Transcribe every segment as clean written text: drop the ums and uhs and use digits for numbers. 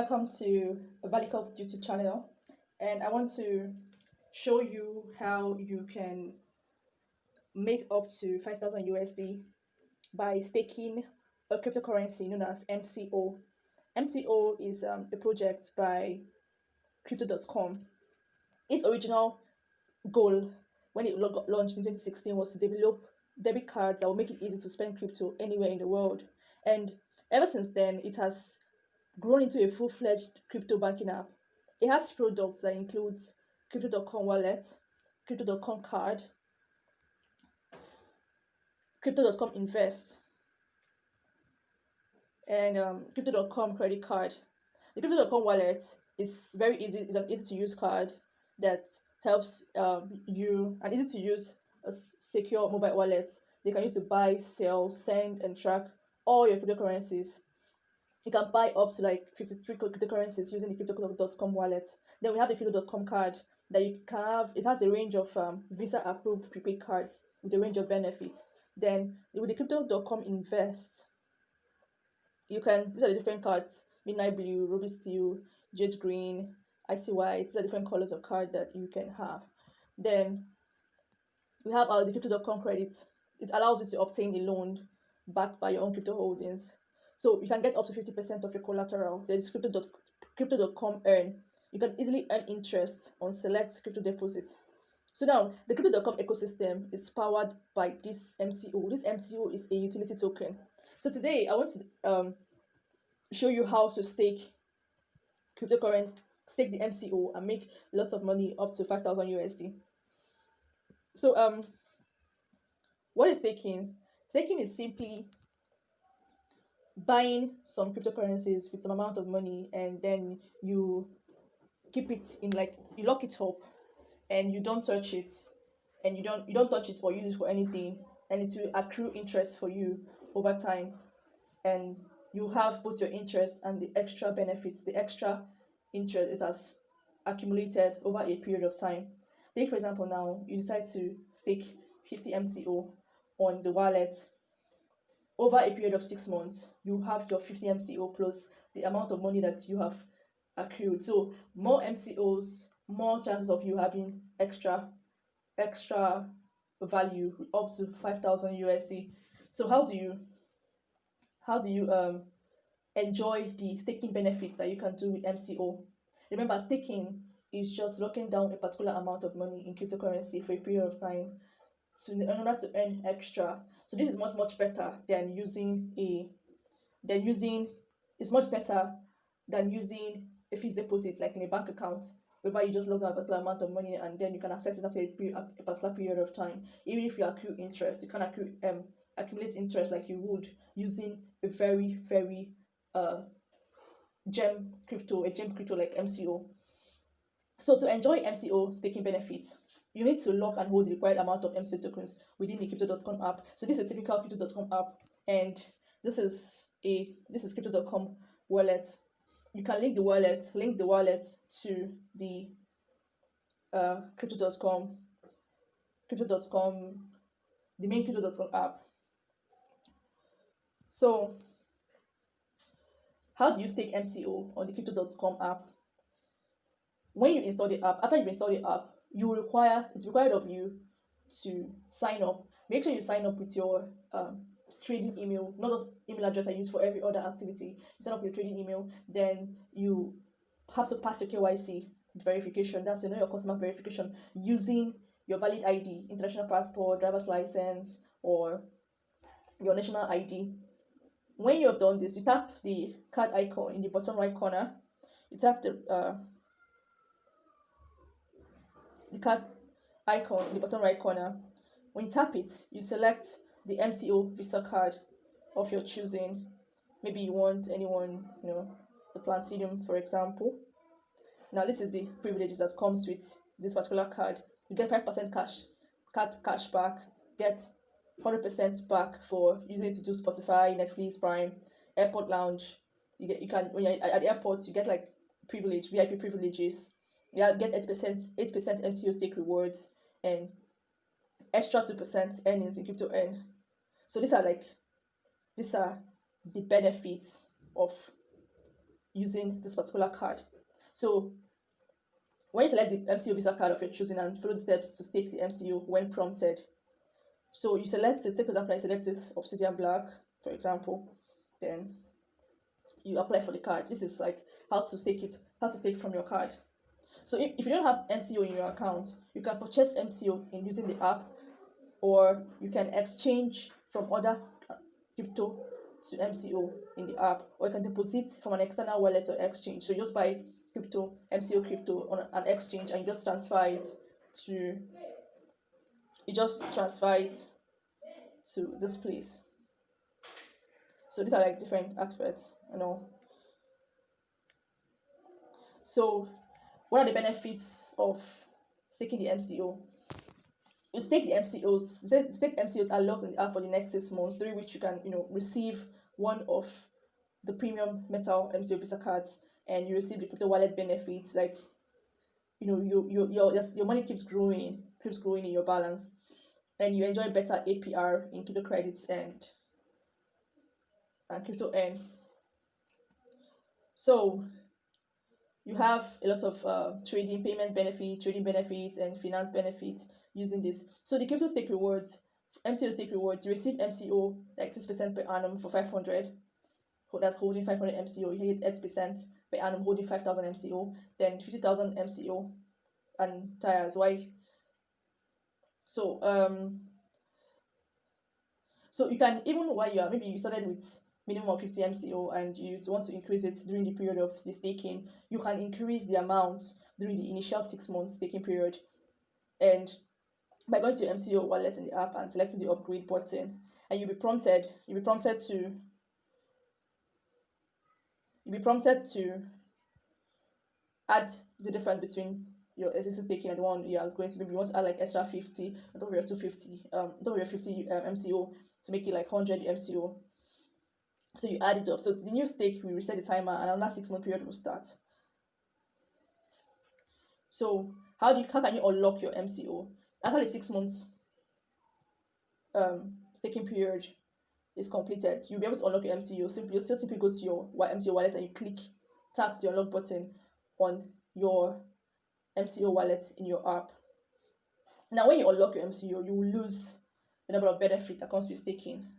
Welcome to Valucop YouTube channel, and I want to show you how you can make up to 5,000 USD by staking a cryptocurrency known as MCO. MCO is a project by Crypto.com. Its original goal when it launched in 2016 was to develop debit cards that will make it easy to spend crypto anywhere in the world. And ever since then, it has grown into a full-fledged crypto banking app. It has products that includes Crypto.com wallet, Crypto.com card, Crypto.com invest, and Crypto.com credit card. The Crypto.com wallet is very easy. It's an easy-to-use card that helps you, an easy-to-use secure mobile wallet. They can use to buy, sell, send, and track all your cryptocurrencies. You can buy up to like 53 cryptocurrencies using the Crypto.com wallet. Then we have the Crypto.com card that you can have. It has a range of Visa approved prepaid cards with a range of benefits. Then with the Crypto.com invest, these are the different cards: midnight blue, ruby steel, jade green, icy white. These are different colors of card that you can have. Then we have the Crypto.com credit. It allows you to obtain a loan backed by your own crypto holdings. So you can get up to 50% of your collateral. There is Crypto.com earn. You can easily earn interest on select crypto deposits. So now the Crypto.com ecosystem is powered by this MCO. This MCO is a utility token. So today I want to show you how to stake cryptocurrency, stake the MCO, and make lots of money up to 5,000 USD. So what is staking? Staking is simply buying some cryptocurrencies with some amount of money, and then you keep it in, like, you lock it up and you don't touch it, and you don't touch it or use it for anything, and it will accrue interest for you over time, and you have both your interest and the extra benefits, the extra interest it has accumulated over a period of time. Take for example, now you decide to stake 50 MCO on the wallet. Over a period of 6 months, you have your 50 MCO plus the amount of money that you have accrued. So more MCOs, more chances of you having extra value up to 5,000 USD. So how do you enjoy the staking benefits that you can do with MCO? Remember, staking is just locking down a particular amount of money in cryptocurrency for a period of time in order to earn extra. So this is much better than using it's much better than using a fixed deposit like in a bank account, whereby you just log out a particular amount of money and then you can access it after a particular period of time. Even if you accrue interest, you can accumulate interest like you would using a very gem crypto like MCO. So to enjoy MCO staking benefits, you need to lock and hold the required amount of MCO tokens within the Crypto.com app. So this is a typical Crypto.com app, and this is Crypto.com wallet. You can link the wallet to the Crypto.com, the main Crypto.com app. So how do you stake MCO on the Crypto.com app? When you install the app, after you install the app, it's required of you to sign up. Make sure you sign up with your trading email, not just email address I use for every other activity. You sign up with your trading email, then you have to pass your KYC verification. That's your customer verification using your valid ID, international passport, driver's license, or your national ID. When you have done this, you tap the card icon in the bottom right corner. You tap the card icon in the bottom right corner. When you tap it, you select the MCO Visa card of your choosing. Maybe you want anyone, the Platinum, for example. Now this is the privileges that comes with this particular card. You get 5% cash back, get 100% back for using it to do Spotify, Netflix, Prime, airport lounge. You can when you're at the airport, you get like VIP privileges. You get 8% MCO stake rewards and extra 2% earnings in crypto earn. So these are the benefits of using this particular card. So when you select the MCO Visa card of your choosing and follow the steps to stake the MCO when prompted, so you select it. Take for example, I select this Obsidian Black, for example, then you apply for the card. This is like how to stake it, how to stake from your card. So if you don't have MCO in your account, you can purchase MCO in using the app, or you can exchange from other crypto to MCO in the app, or you can deposit from an external wallet or exchange. So you just buy crypto, MCO crypto on an exchange, and you just transfer it to this place. So these are like different aspects, you know. So what are the benefits of staking the MCO? You stake the MCOs. Stake MCOs are locked in the app for the next 6 months, during which you can, receive one of the premium metal MCO Visa cards, and you receive the crypto wallet benefits. Like, your money keeps growing in your balance, and you enjoy better APR in crypto credits and crypto earn. So you have a lot of trading benefits, and finance benefits using this. So the crypto stake rewards, MCO stake rewards, you receive MCO like 6% per annum for 500. That's holding 500 MCO. You get 8% per annum holding 5,000 MCO, then 50,000 MCO and tires. Why? So so you can, even while maybe you started with minimum of 50 MCO and you want to increase it during the period of the staking, you can increase the amount during the initial 6 months staking period, and by going to your MCO wallet in the app and selecting the upgrade button, and you'll be prompted to add the difference between your existing staking and the one you are going to. Maybe you want to add like extra 50 on top of your 250 on top of your 50 MCO to make it like 100 MCO. So you add it up. So the new stake will reset the timer, and another 6-month period will start. So how can you unlock your MCO after the 6 months staking period is completed? You'll be able to unlock your MCO. You simply go to your MCO wallet and you tap the unlock button on your MCO wallet in your app. Now, when you unlock your MCO, you will lose the number of benefits that comes with staking,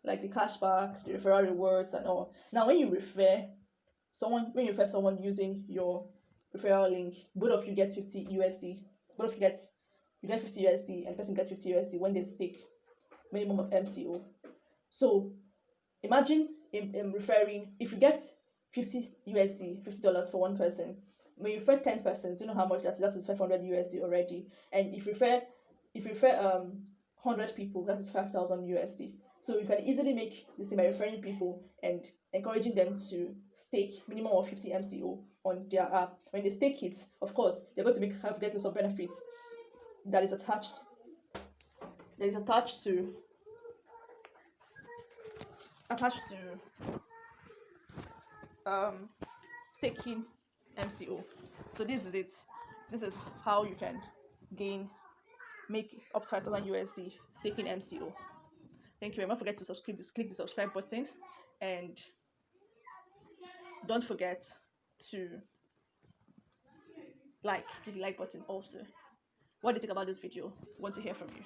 like the cashback, the referral rewards, and all. Now, when you refer someone using your referral link, both of you get 50 USD. Both of you get 50 USD, and the person gets 50 USD when they stake minimum of MCO. So imagine referring, if you get 50 USD, $50 for one person, when you refer 10 persons, you know how much that is 500 USD already. And if you refer 100 people, that is 5,000 USD. So you can easily make this thing by referring people and encouraging them to stake minimum of 50 MCO on their app. When they stake it, of course, they're going to get some benefits that is attached to staking MCO. So this is it. This is how you can make up to 5,000 USD staking MCO. Thank you. Don't forget to click the subscribe button, and don't forget to click the like button also. What do you think about this video? I want to hear from you.